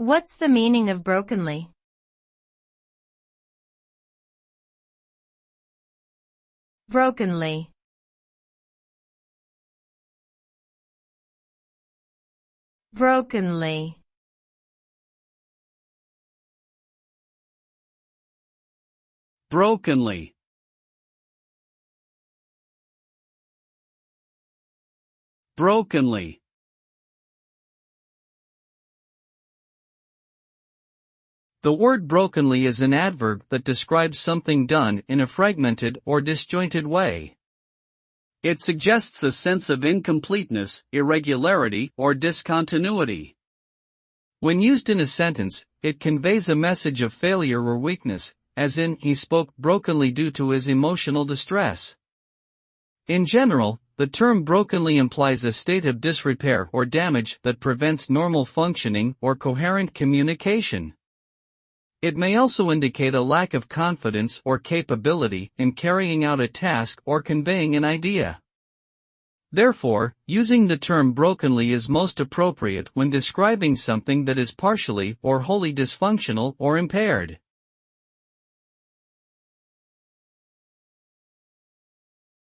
What's the meaning of brokenly? Brokenly. Brokenly. Brokenly. Brokenly. The word brokenly is an adverb that describes something done in a fragmented or disjointed way. It suggests a sense of incompleteness, irregularity, or discontinuity. When used in a sentence, it conveys a message of failure or weakness, as in, he spoke brokenly due to his emotional distress. In general, the term brokenly implies a state of disrepair or damage that prevents normal functioning or coherent communication. It may also indicate a lack of confidence or capability in carrying out a task or conveying an idea. Therefore, using the term brokenly is most appropriate when describing something that is partially or wholly dysfunctional or impaired.